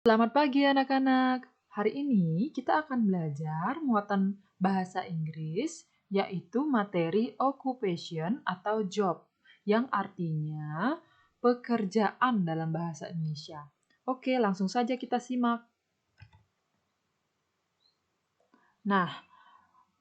Selamat pagi anak-anak. Hari ini kita akan belajar muatan bahasa Inggris yaitu materi occupation atau job yang artinya pekerjaan dalam bahasa Indonesia. Oke, langsung saja kita simak. Nah,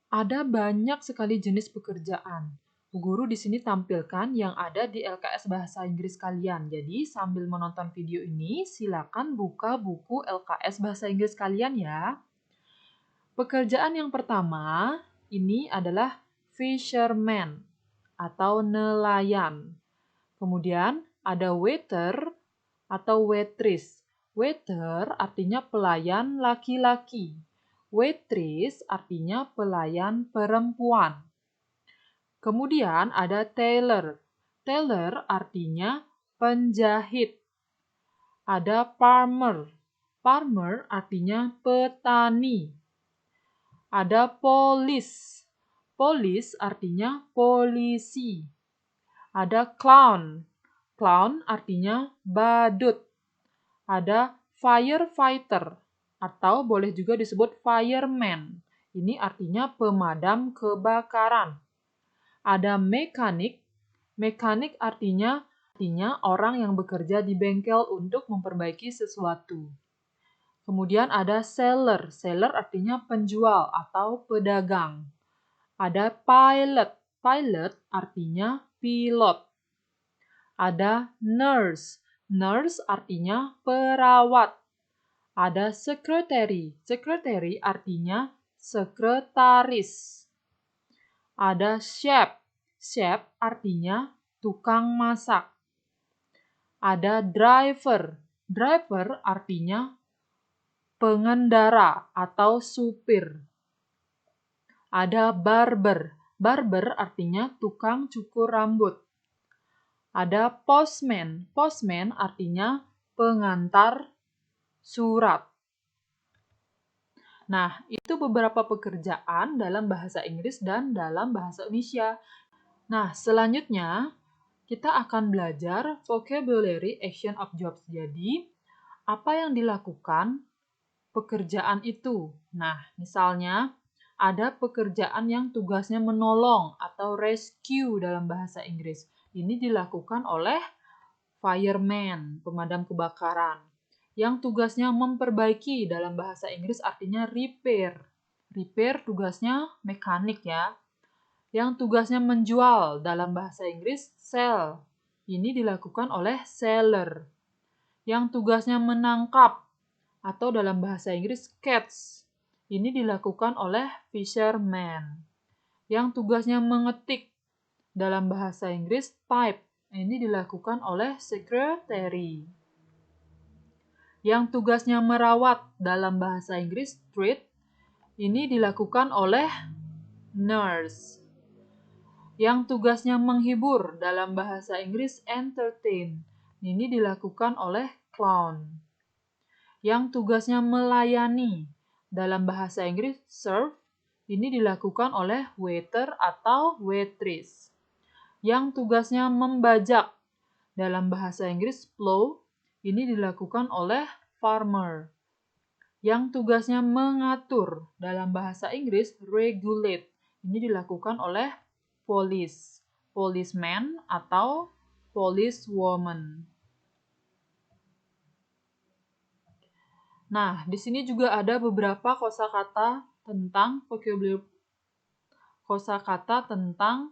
ada banyak sekali jenis pekerjaan. Guru di sini tampilkan yang ada di LKS Bahasa Inggris kalian. Jadi, sambil menonton video ini, silakan buka buku LKS Bahasa Inggris kalian ya. Pekerjaan yang pertama ini adalah fisherman atau nelayan. Kemudian ada waiter atau waitress. Waiter artinya pelayan laki-laki. Waitress artinya pelayan perempuan. Kemudian ada tailor. Tailor artinya penjahit. Ada farmer. Farmer artinya petani. Ada police. Police artinya polisi. Ada clown. Clown artinya badut. Ada firefighter atau boleh juga disebut fireman. Ini artinya pemadam kebakaran. Ada mekanik. Mekanik artinya orang yang bekerja di bengkel untuk memperbaiki sesuatu. Kemudian ada seller. Seller artinya penjual atau pedagang. Ada pilot. Pilot artinya pilot. Ada nurse. Nurse artinya perawat. Ada secretary. Secretary artinya sekretaris. Ada chef. Chef artinya tukang masak. Ada driver. Driver artinya pengendara atau supir. Ada barber. Barber artinya tukang cukur rambut. Ada postman. Postman artinya pengantar surat. Nah, itu beberapa pekerjaan dalam bahasa Inggris dan dalam bahasa Indonesia. Nah, selanjutnya kita akan belajar vocabulary action of jobs. Jadi, apa yang dilakukan pekerjaan itu? Nah, misalnya ada pekerjaan yang tugasnya menolong atau rescue dalam bahasa Inggris. Ini dilakukan oleh fireman, pemadam kebakaran. Yang tugasnya memperbaiki dalam bahasa Inggris artinya repair. Repair tugasnya mekanik ya. Yang tugasnya menjual dalam bahasa Inggris sell. Ini dilakukan oleh seller. Yang tugasnya menangkap atau dalam bahasa Inggris catch. Ini dilakukan oleh fisherman. Yang tugasnya mengetik dalam bahasa Inggris type. Ini dilakukan oleh secretary. Yang tugasnya merawat dalam bahasa Inggris treat. Ini dilakukan oleh nurse. Yang tugasnya menghibur dalam bahasa Inggris entertain. Ini dilakukan oleh clown. Yang tugasnya melayani dalam bahasa Inggris serve. Ini dilakukan oleh waiter atau waitress. Yang tugasnya membajak dalam bahasa Inggris plow. Ini dilakukan oleh farmer. Yang tugasnya mengatur dalam bahasa Inggris regulate. Ini dilakukan oleh police, policeman atau policewoman. Nah, di sini juga ada beberapa kosakata tentang vocabulary, kosakata tentang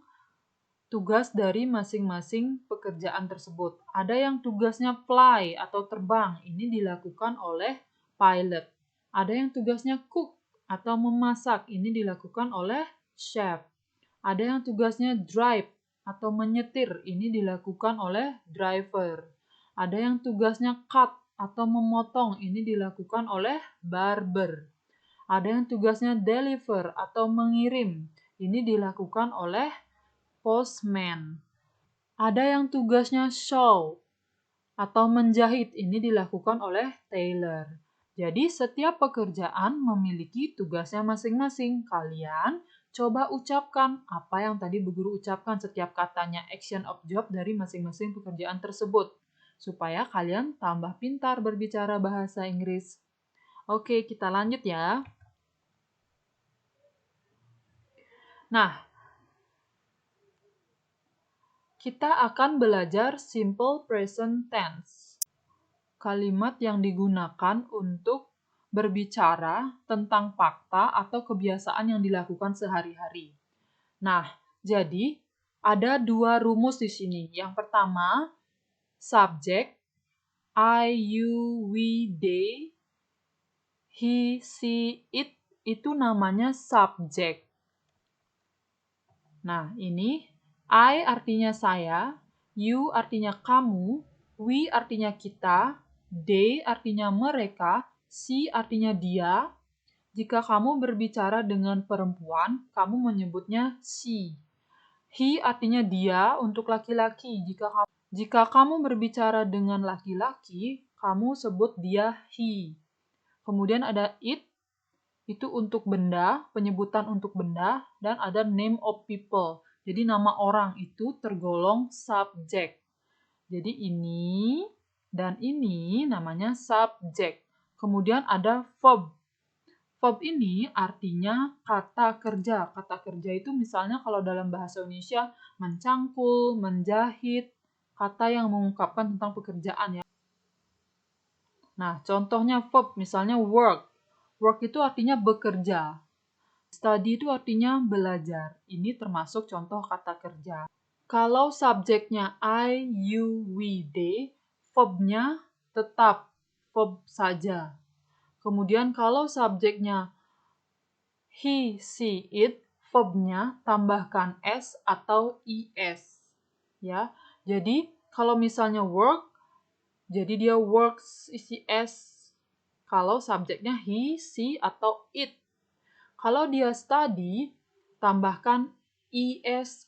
tugas dari masing-masing pekerjaan tersebut. Ada yang tugasnya fly atau terbang, ini dilakukan oleh pilot. Ada yang tugasnya cook atau memasak, ini dilakukan oleh chef. Ada yang tugasnya drive atau menyetir, ini dilakukan oleh driver. Ada yang tugasnya cut atau memotong, ini dilakukan oleh barber. Ada yang tugasnya deliver atau mengirim, ini dilakukan oleh postman. Ada yang tugasnya sew atau menjahit, ini dilakukan oleh tailor. Jadi setiap pekerjaan memiliki tugasnya masing-masing. Kalian coba ucapkan apa yang tadi Bu Guru ucapkan, setiap katanya action of job dari masing-masing pekerjaan tersebut. supaya kalian tambah pintar berbicara bahasa Inggris. Oke, kita lanjut ya. Nah, kita akan belajar simple present tense. Kalimat yang digunakan untuk berbicara tentang fakta atau kebiasaan yang dilakukan sehari-hari. Nah, jadi ada dua rumus di sini. Yang pertama, subjek, I, you, we, they, he, she, it, itu namanya subjek. Nah, ini I artinya saya, you artinya kamu, we artinya kita, they artinya mereka, she artinya dia. Jika kamu berbicara dengan perempuan, kamu menyebutnya she. He artinya dia untuk laki-laki. Jika kamu berbicara dengan laki-laki, kamu sebut dia he. Kemudian ada it, itu untuk benda, penyebutan untuk benda, dan ada name of people. Jadi nama orang itu tergolong subjek. Jadi ini dan ini namanya subjek. Kemudian ada verb. Verb ini artinya kata kerja. Kata kerja itu misalnya kalau dalam bahasa Indonesia mencangkul, menjahit, kata yang mengungkapkan tentang pekerjaan ya. Nah, contohnya verb misalnya work. Work itu artinya bekerja. Study itu artinya belajar. Ini termasuk contoh kata kerja. Kalau subjeknya I, you, we, they, verbnya tetap verb saja. Kemudian kalau subjeknya he, she, it, verbnya tambahkan s atau is. Ya. Jadi kalau misalnya work, jadi dia works isi s. Kalau subjeknya he, she, atau it. Kalau dia study, tambahkan iss.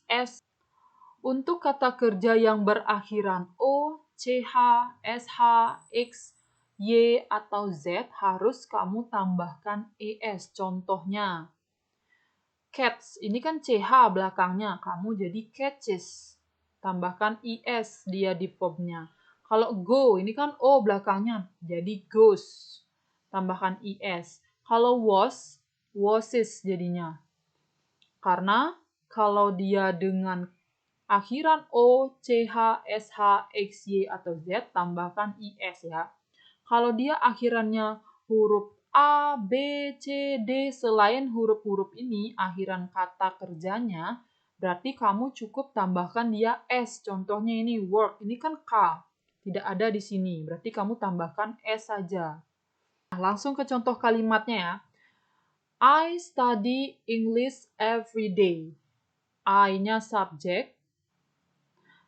Untuk kata kerja yang berakhiran o, ch, sh, x, y, atau z harus kamu tambahkan es. Contohnya, cats, ini kan ch belakangnya, kamu jadi catches. Tambahkan is dia di verbnya. Kalau go, ini kan o belakangnya, jadi goes. Tambahkan is. Kalau wasses jadinya. Karena kalau dia dengan akhiran o, ch, sh, x, y, atau z, tambahkan is ya. Kalau dia akhirannya huruf A, B, C, D, selain huruf-huruf ini, akhiran kata kerjanya, berarti kamu cukup tambahkan dia S. Contohnya ini work, ini kan K. Tidak ada di sini, berarti kamu tambahkan S saja. Nah, langsung ke contoh kalimatnya ya. I study English every day. I-nya subjek.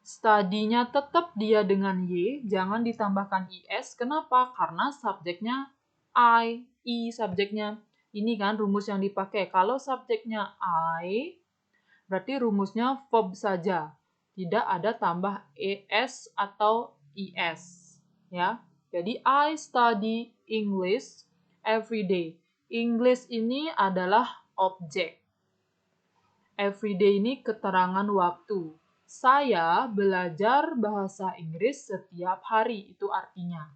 Study-nya tetap dia dengan Y, jangan ditambahkan IS. Kenapa? Karena subjeknya I subjeknya. Ini kan rumus yang dipakai. Kalau subjeknya I, berarti rumusnya verb saja. Tidak ada tambah ES atau IS. Ya. Jadi, I study English every day. English ini adalah objek. Everyday ini keterangan waktu. Saya belajar bahasa Inggris setiap hari, itu artinya.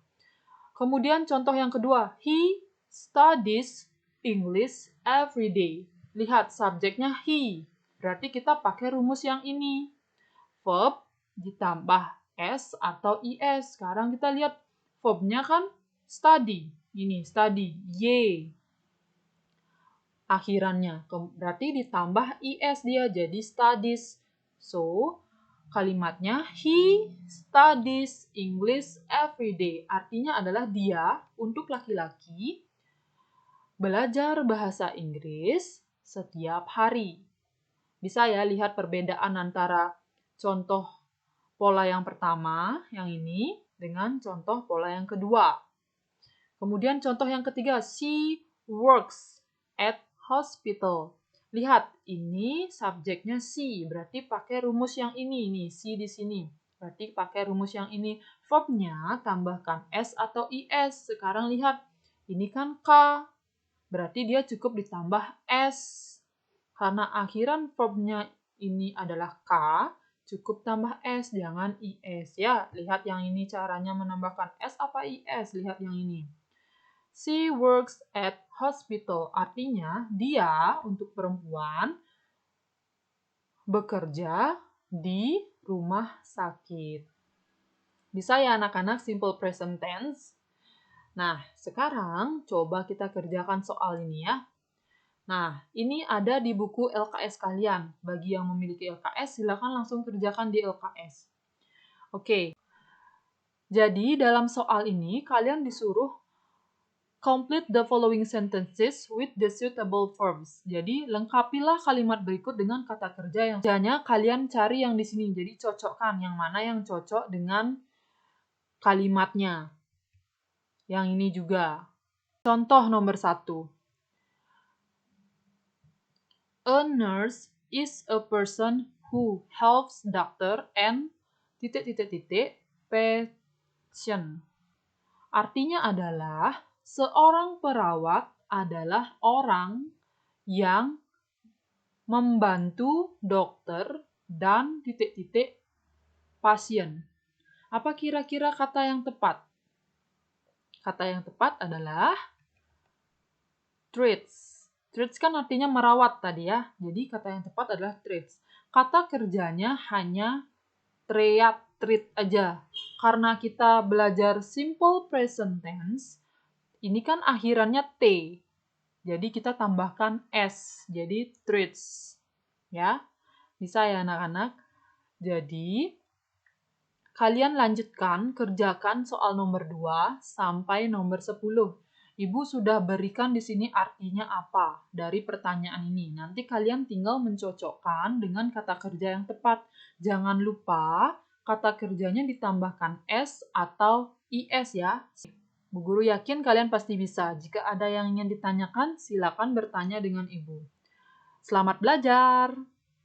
Kemudian contoh yang kedua, he studies English every day. Lihat subjeknya he, berarti kita pakai rumus yang ini. Verb ditambah s atau is. Sekarang kita lihat verbnya kan study. Ini study, y. Akhirannya. Berarti ditambah is dia jadi studies. So, kalimatnya he studies English every day. Artinya adalah dia untuk laki-laki belajar bahasa Inggris setiap hari. Bisa ya lihat perbedaan antara contoh pola yang pertama, yang ini, dengan contoh pola yang kedua. Kemudian contoh yang ketiga, she works at hospital. Lihat, ini subjeknya she, berarti pakai rumus yang ini nih, she di sini. Berarti pakai rumus yang ini. Verbnya tambahkan s atau is. Sekarang lihat, ini kan k, berarti dia cukup ditambah s. Karena akhiran verbnya ini adalah k, cukup tambah S, jangan IS ya. Lihat yang ini caranya menambahkan S apa IS, lihat yang ini. She works at hospital, artinya dia untuk perempuan bekerja di rumah sakit. Bisa ya anak-anak simple present tense? Nah, sekarang coba kita kerjakan soal ini ya. Nah, ini ada di buku LKS kalian. Bagi yang memiliki LKS, silakan langsung kerjakan di LKS. Oke, jadi dalam soal ini kalian disuruh complete the following sentences with the suitable verbs. Jadi, lengkapilah kalimat berikut dengan kata kerja yang kerjanya kalian cari yang di sini. Jadi, cocokkan yang mana yang cocok dengan kalimatnya. Yang ini juga. Contoh nomor 1. A nurse is a person who helps doctor and ... patient. Artinya adalah seorang perawat adalah orang yang membantu dokter dan ... pasien. Apa kira-kira kata yang tepat? Kata yang tepat adalah treats. Treats kan artinya merawat tadi ya. Jadi kata yang tepat adalah treats. Kata kerjanya hanya treat aja. Karena kita belajar simple present tense, ini kan akhirannya T. Jadi kita tambahkan S. Jadi treats. Ya. Bisa ya anak-anak? Jadi kalian lanjutkan, kerjakan soal nomor 2 sampai nomor 10. Ibu sudah berikan di sini artinya apa dari pertanyaan ini. Nanti kalian tinggal mencocokkan dengan kata kerja yang tepat. Jangan lupa kata kerjanya ditambahkan S atau IS ya. Bu Guru yakin kalian pasti bisa. Jika ada yang ingin ditanyakan, silakan bertanya dengan Ibu. Selamat belajar!